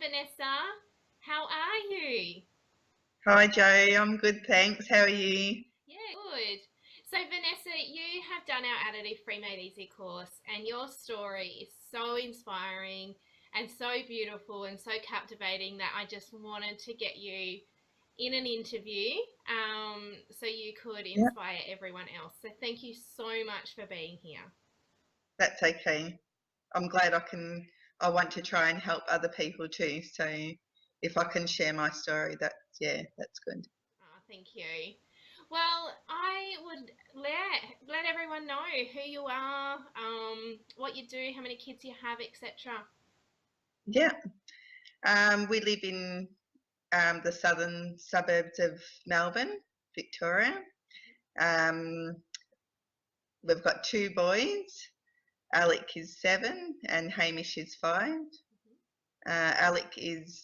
Vanessa. How are you? Hi Joe, I'm good, thanks. How are you? Yeah, good. So, Vanessa, you have done our Additive Free Made Easy course, and your story is so inspiring and so beautiful and so captivating that I just wanted to get you in an interview so you could Yeah, inspire everyone else. So, thank you so much for being here. that's okay. I'm glad I want to try and help other people too. So if I can share my story, that's good. Oh, thank you. Well, I would let everyone know who you are, what you do, how many kids you have, etc. Yeah. We live in the southern suburbs of Melbourne, Victoria. Um, we've got two boys. Alec is 7 and Hamish is 5. Alec is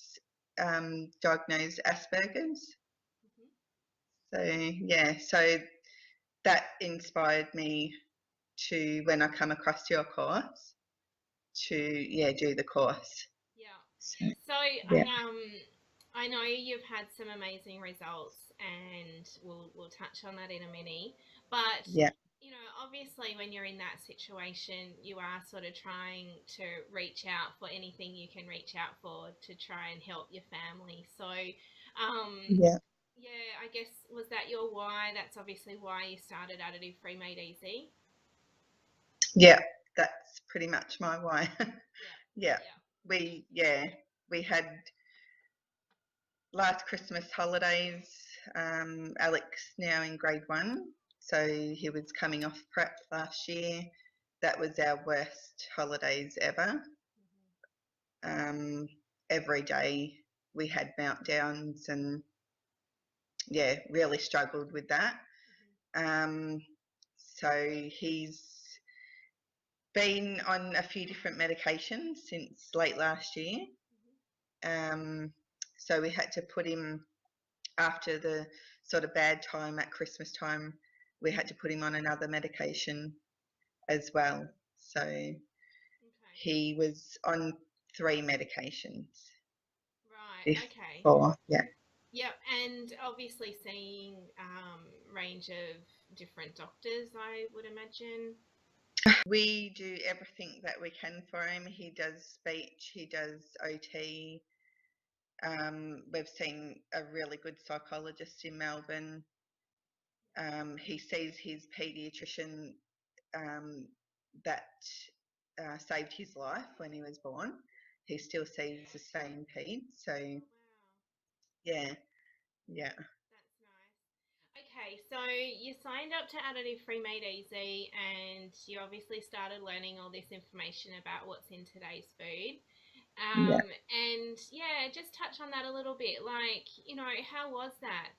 diagnosed Asperger's. So that inspired me to, when I come across your course, to do the course. Yeah. So So yeah, I know you've had some amazing results, and we'll touch on that in a minute. But yeah, obviously, when you're in that situation, you are sort of trying to reach out for anything you can reach out for to try and help your family. So, yeah, yeah, I guess was that your why? That's obviously why you started Additive Free Made Easy. yeah. That's pretty much my why. Yeah, Yeah, yeah. we had last Christmas holidays. Alex now in grade 1, so he was coming off prep last year. That was our worst holidays ever. Um, every day we had meltdowns and really struggled with that. Um, so he's been on a few different medications since late last year. Um, so we had to put him, after the sort of bad time at Christmas time, we had to put him on another medication as well. So Okay. he was on 3 medications Right. Okay. before. Yeah. Yep, and obviously seeing range of different doctors, I would imagine. We do everything that we can for him. He does speech, he does OT. We've seen a really good psychologist in Melbourne. He sees his paediatrician um, that saved his life when he was born. He still sees the same ped. So Oh wow, yeah, yeah, that's nice. Okay, so you signed up to Additive Free Made Easy, and you obviously started learning all this information about what's in today's food. yeah, And yeah, just touch on that a little bit. Like, how was that?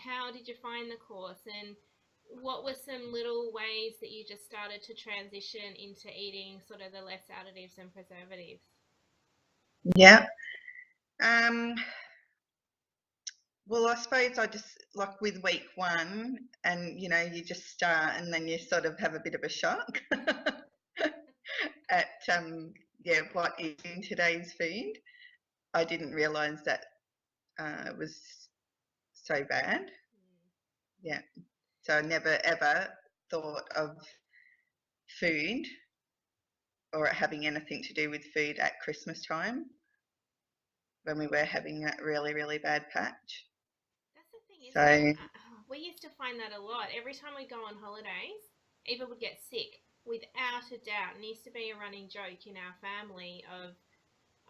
How did you find the course, and what were some little ways that you just started to transition into eating sort of the less additives and preservatives? yeah. Um, well, I suppose I just, like, with week 1, and you just start, and then you sort of have a bit of a shock at what is in today's food. I didn't realise that it was so bad. Yeah. So I never ever thought of food or it having anything to do with food at Christmas time when we were having that really, really bad patch. That's the thing, isn't it? So, We used to find that a lot. Every time we go on holidays, Eva would get sick, without a doubt. And it used to be a running joke in our family of,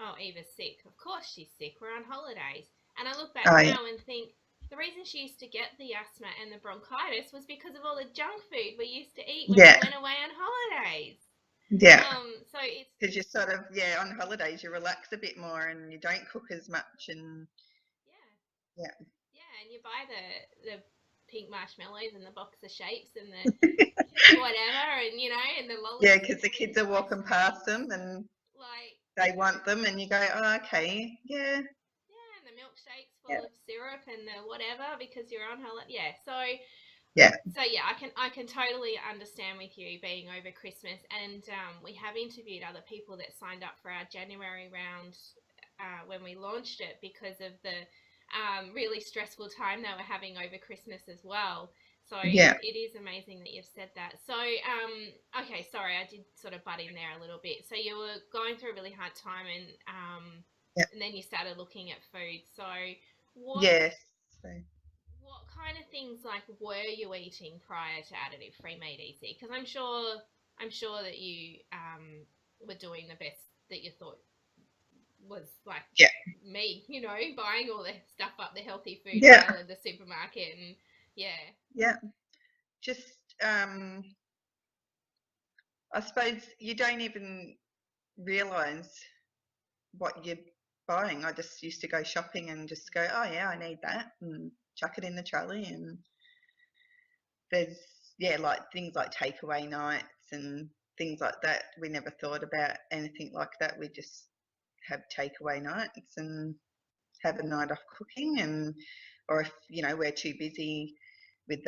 oh, Eva's sick. Of course she's sick. We're on holidays. And I look back oh, yeah, now and think the reason she used to get the asthma and the bronchitis was because of all the junk food we used to eat when we yeah, went away on holidays. yeah. So Because you it's sort of, on holidays you relax a bit more and you don't cook as much and yeah, yeah. yeah, and you buy the pink marshmallows and the box of shapes and the whatever, and and the Yeah, lollies because the with kids are ice walking past creams, them and like they want them and you go, oh, okay, yeah, yeah, and the milkshakes full yeah, of syrup and the whatever because you're on holiday. Yeah, yeah, yeah, I can totally understand with you being over Christmas, and we have interviewed other people that signed up for our January round when we launched it because of the really stressful time they were having over Christmas as well. So Yeah. it is amazing that you've said that. So, okay, sorry, I did sort of butt in there a little bit. So you were going through a really hard time, Yeah. and then you started looking at food. So what Yes. So, what kind of things like were you eating prior to Additive Free Made Easy? Because I'm sure that you were doing the best that you thought was like yeah. me, buying all the stuff up the healthy food Yeah. aisle of the supermarket, and yeah. Yeah. Just, I suppose you don't even realise what you're buying. I just used to go shopping and just go, oh yeah, I need that, and chuck it in the trolley. And there's, yeah, like things like takeaway nights and things like that. We never thought about anything like that. We just have takeaway nights and have a night off cooking. And or if we're too busy with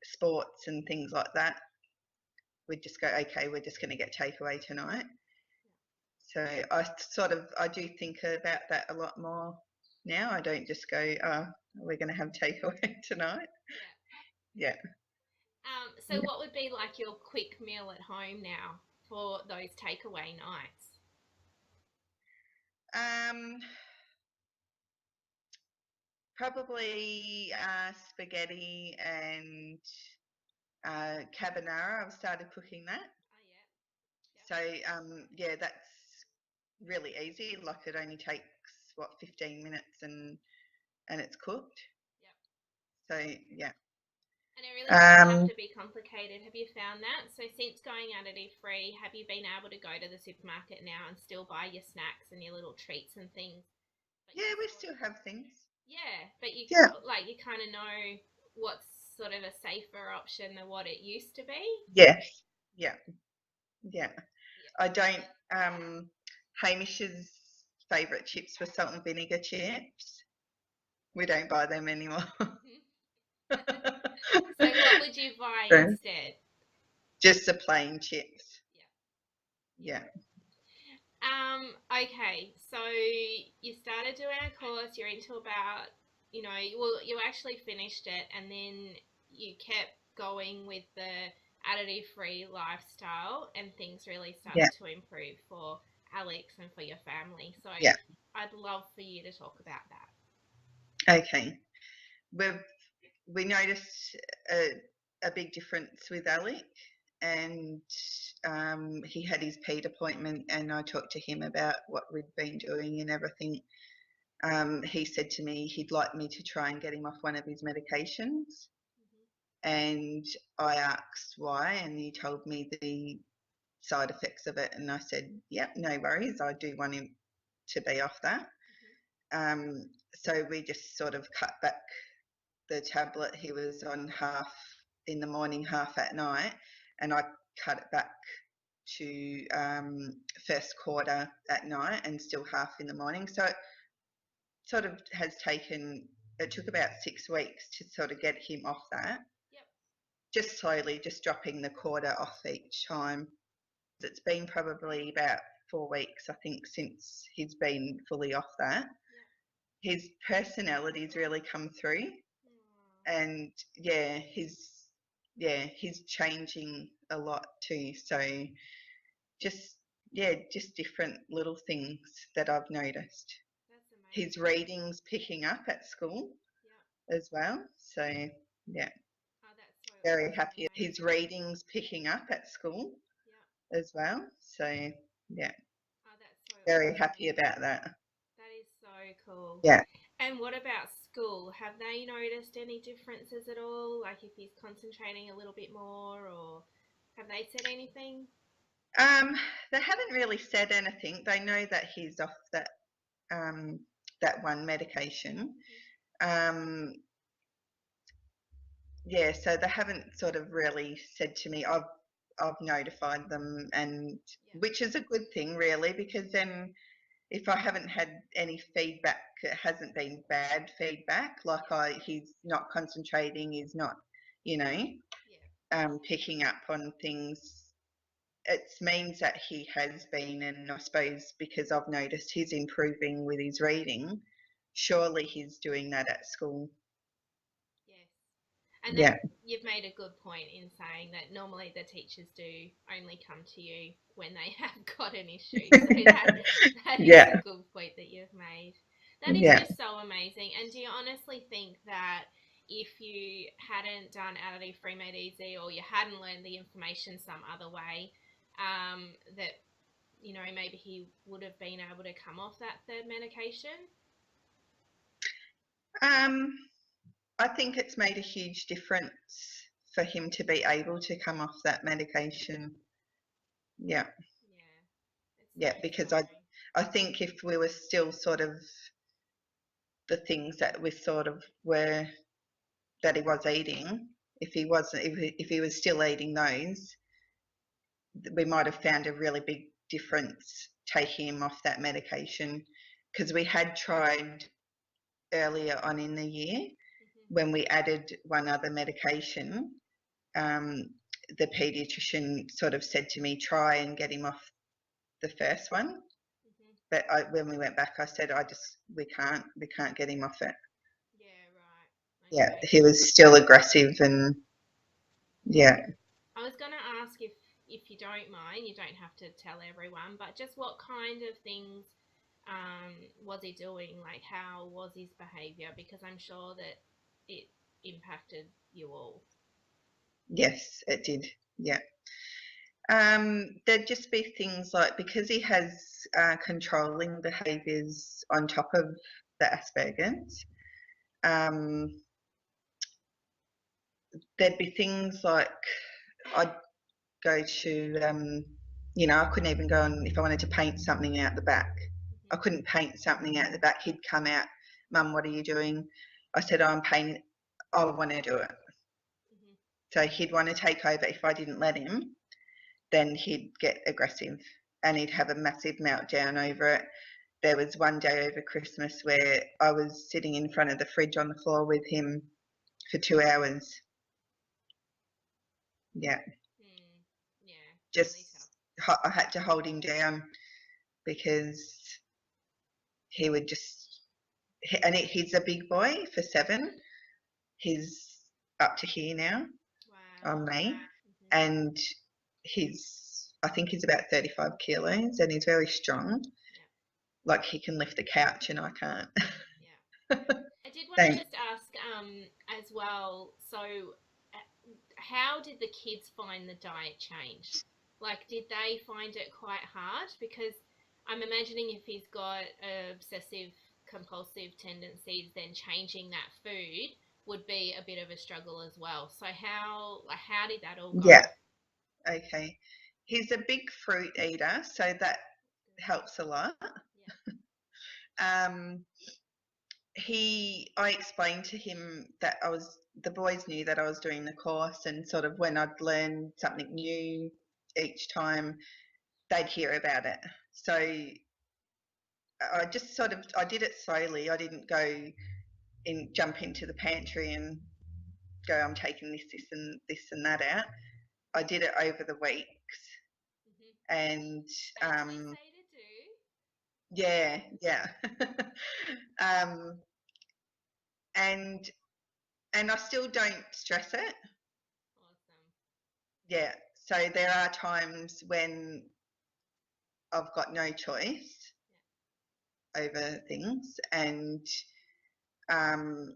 sports and things like that, we'd just go, okay, we're just going to get takeaway tonight. So I do think about that a lot more now. I don't just go, oh, we're going to have takeaway tonight. Yeah. So what would be like your quick meal at home now for those takeaway nights? Um, Probably spaghetti and carbonara. I've started cooking that. Oh yeah, So yeah, that's really easy. Like it only takes 15 minutes and it's cooked. yep. So yeah. And it really doesn't have Um, to be complicated. Have you found that? So since going additive free, have you been able to go to the supermarket now and still buy your snacks and your little treats and things? But you yeah, we sort still of, have things. yeah, but Yeah. you kind of know what's sort of a safer option than what it used to be. Yes. Yeah. Yeah. Yeah. I don't. Hamish's favourite chips were salt and vinegar chips. We don't buy them anymore. So what would you buy So instead? just the plain chips. Yeah. Yeah. Yeah. Okay, so you started doing a course, you're into about, you actually finished it and then you kept going with the additive free lifestyle and things really Yeah. started to improve for Alex and for your family. So Yeah. I'd love for you to talk about that. Okay. We've we noticed a big difference with Alec, and he had his PED appointment, and I talked to him about what we'd been doing and everything. He said to me he'd like me to try and get him off one of his medications, and I asked why, and he told me the side effects of it, and I said, "Yep, no worries. I do want him to be off that." So we just sort of cut back the tablet. He was on half in the morning, half at night, and I cut it back to first quarter at night and still half in the morning. So it sort of has taken, it took about 6 weeks to sort of get him off that. Yep. Just slowly, just dropping the quarter off each time. It's been probably about 4 weeks, I think, since he's been fully off that. Yep. His personality's really come through, Aw, and he's changing a lot too. So just just different little things that I've noticed. that's His amazing. readings picking up at school Yep. as well. So yeah, Oh, that's so very awesome. happy. His Amazing. readings picking up at school Yep. as well. So yeah, Oh, that's so very awesome. happy about that. That is so cool. Yeah. And what about school? Have they noticed any differences at all? Like if he's concentrating a little bit more, or have they said anything? Um, they haven't really said anything. They know that he's off um, that one medication. Um, yeah, so they haven't sort of really said to me. I've notified them, and Yeah. which is a good thing, really, because then if I haven't had any feedback, it hasn't been bad feedback. Like he's not concentrating, he's not, you know, Yeah. picking up on things. it means that he has been, and I suppose because I've noticed he's improving with his reading, surely he's doing that at school. Yes. And that Yeah, you've made a good point in saying that normally the teachers do only come to you when they have got an issue. So that is a yeah, good point that you've made. That is yeah. just so amazing. And do you honestly think that if you hadn't done Additive Free Made Easy, or you hadn't learned the information some other way, that maybe he would have been able to come off that third medication? Um, I think it's made a huge difference for him to be able to come off that medication. Yeah, Yeah, it's so yeah, because inspiring. I think if we were still sort of the things that we sort of were that he was eating, if he was still eating those, we might have found a really big difference taking him off that medication, because we had tried earlier on in the year Mm-hmm. when we added one other medication. Um, the pediatrician sort of said to me, try and get him off the first one. Mm-hmm. But when we went back, I said, we can't get him off it. Yeah, right. Yeah, Okay. he was still aggressive, and yeah. I was going to ask, if you don't mind, you don't have to tell everyone, but just what kind of things was he doing? Like, how was his behaviour? Because I'm sure that it impacted you all. Yes, it did. Yeah. There'd just be things like, because he has controlling behaviours on top of the Asperger's, um, there'd be things like I'd go to, I couldn't even go on if I wanted to paint something out the back. I Mm-hmm. couldn't paint something out the back. He'd come out, Mum, what are you doing? I said, oh, I'm painting. I want to do it. Mm-hmm. So he'd want to take over if I didn't let him. Then he'd get aggressive and he'd have a massive meltdown over it. There was one day over Christmas where I was sitting in front of the fridge on the floor with him for 2 hours. Yeah, Mm. Yeah, really just tough. I had to hold him down because he would just, and he's a big boy for 7. He's up to here now Wow. on me, Mm-hmm. and I think he's about 35 kilos, and he's very strong. Yeah, Like he can lift the couch and I can't. yeah. I did want to Thanks. just ask as well, so how did the kids find the diet change? Like, did they find it quite hard? Because I'm imagining if he's got obsessive compulsive tendencies, then changing that food would be a bit of a struggle as well. So how did that all go? Yeah, okay. He's a big fruit eater, so that helps a lot. Yeah. Um, I explained to him that the boys knew that I was doing the course, and sort of when I'd learn something new each time, they'd hear about it. So I did it slowly. I didn't jump into the pantry and go, I'm taking this and that out. I did it over the weeks, Hmm. and As we um, say to do. yeah, yeah. um, and I still don't stress it. Awesome. Yeah. So there are times when I've got no choice over things, and um,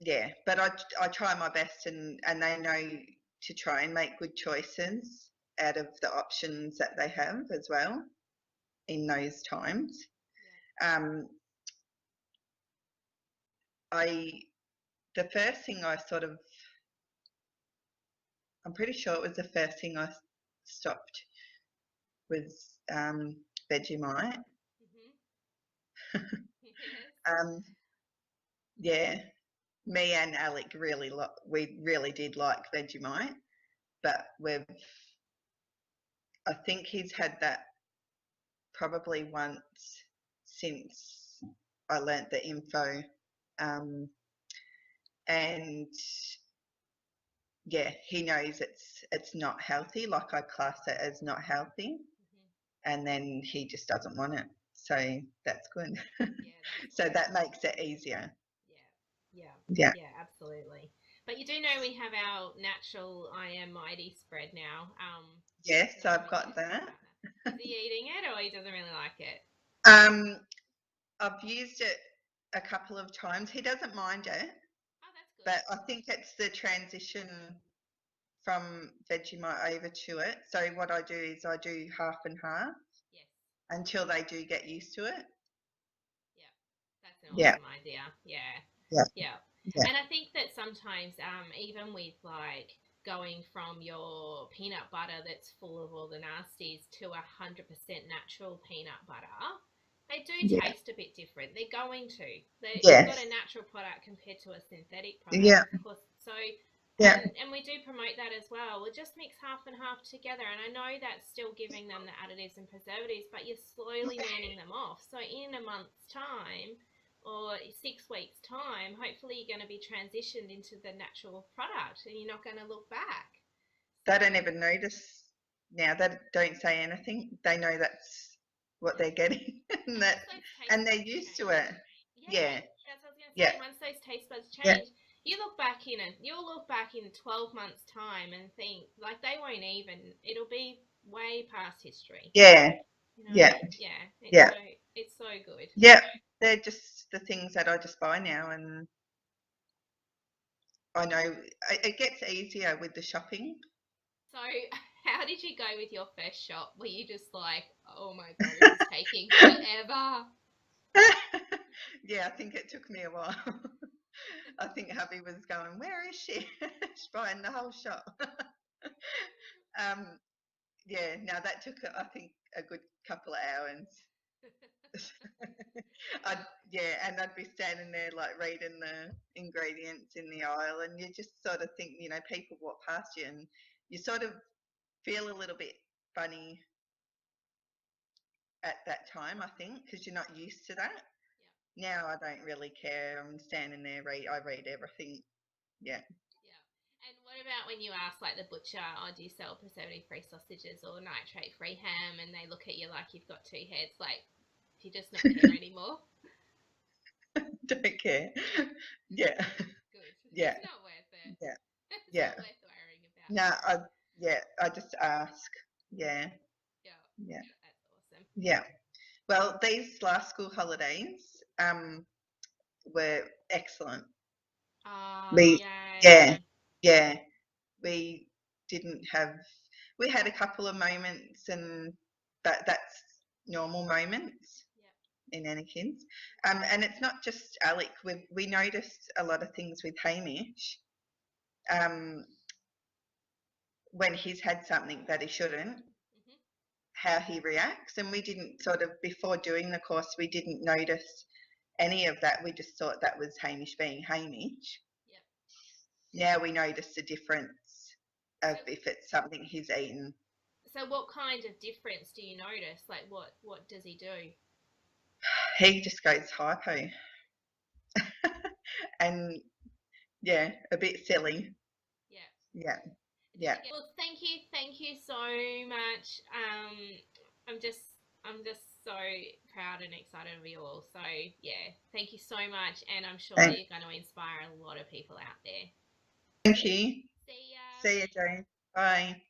yeah. But I try my best, and they know to try and make good choices out of the options that they have as well in those times. Yeah. Um, I the first thing I sort of I'm pretty sure it was the first thing I stopped was Vegemite. Yeah. Hmm. Yes. Um, yeah, me and Alec we really did like Vegemite, but I think he's had that probably once since I learnt the info, um, and yeah, he knows it's not healthy. Like I class it as not healthy, and then he just doesn't want it. So that's good. Yeah, that's So awesome. that makes it easier. Yeah, yeah, Yeah. yeah, absolutely. But you do know we have our natural I am mighty spread now. Yes, Your I've new got that. partner. Is he eating it or he doesn't really like it? Um, I've used it a couple of times. He doesn't mind it, Oh, that's good. but I think it's the transition from Vegemite over to it. So what I do is I do half and half Yes. until they do get used to it. Yeah. That's an Yeah, awesome idea. Yeah. yeah, Yeah. yeah, And I think that sometimes, even with like going from your peanut butter that's full of all the nasties to 100% natural peanut butter, they do yeah, taste a bit different. They're going to. You've got yes, a natural product compared to a synthetic product, yeah, of course. So, yeah. and we do promote that as well. We'll just mix half and half together. And I know that's still giving them the additives and preservatives, but you're slowly weaning them off. So in a month's time, or 6 weeks' time, hopefully you're going to be transitioned into the natural product and you're not going to look back. So, They don't even notice now. They don't say anything. They know that's what they're getting, and and that, once those taste and they're buds used to it. change, yeah, Yeah, that's what I was going to yeah, say. Once those taste buds yeah, change, you'll look back in 12 months' time and think, like, they won't even, it'll be way past history. yeah, You know, yeah, yeah, yeah, it's so good. yeah. They're just the things that I just buy now, and I know it gets easier with the shopping. So, how did you go with your first shop? Were you just like, oh my god, this is taking forever? Yeah, I think it took me a while. I think hubby was going, "Where is she?" She's buying the whole shop. um, yeah, now that took I think a good couple of hours. I'd yeah, and I'd be standing there like reading the ingredients in the aisle, and you just sort of think, people walk past you, and you sort of feel a little bit funny at that time, I think, because you're not used to that. Now I don't really care. I'm standing there, I read everything. Yeah. Yeah. And what about when you ask like the butcher, oh, do you sell preservative-free sausages or nitrate-free ham? And they look at you like you've got two heads. Like, do you just not care anymore? Don't care. Yeah. Good. Yeah. It's not worth it. Yeah. It's Yeah. not worth worrying about. No, I just ask. Yeah. Yeah. Yeah. That's awesome. Yeah. Well, these last school holidays were excellent. Oh, We yeah, yay. yeah. We didn't have we had a couple of moments, and that's normal moments Yep. in any kids. And it's not just Alec. We noticed a lot of things with Hamish. Um, when he's had something that he shouldn't, Mhm. how he reacts. And we didn't sort of, before doing the course, we didn't notice any of that. We just thought that was Hamish being Hamish. Yep. Now we notice the difference So, of if it's something he's eaten. so what kind of difference do you notice? Like, what does he do? He just goes hypo. And yeah, a bit silly. Yeah. Yeah, Did yeah. you get? Well, thank you so much. I'm just, I'm just so proud and excited of you all. So yeah, thank you so much, and I'm sure Thank, you're going to inspire a lot of people out there. thank you. See ya. See you, Jane. Bye.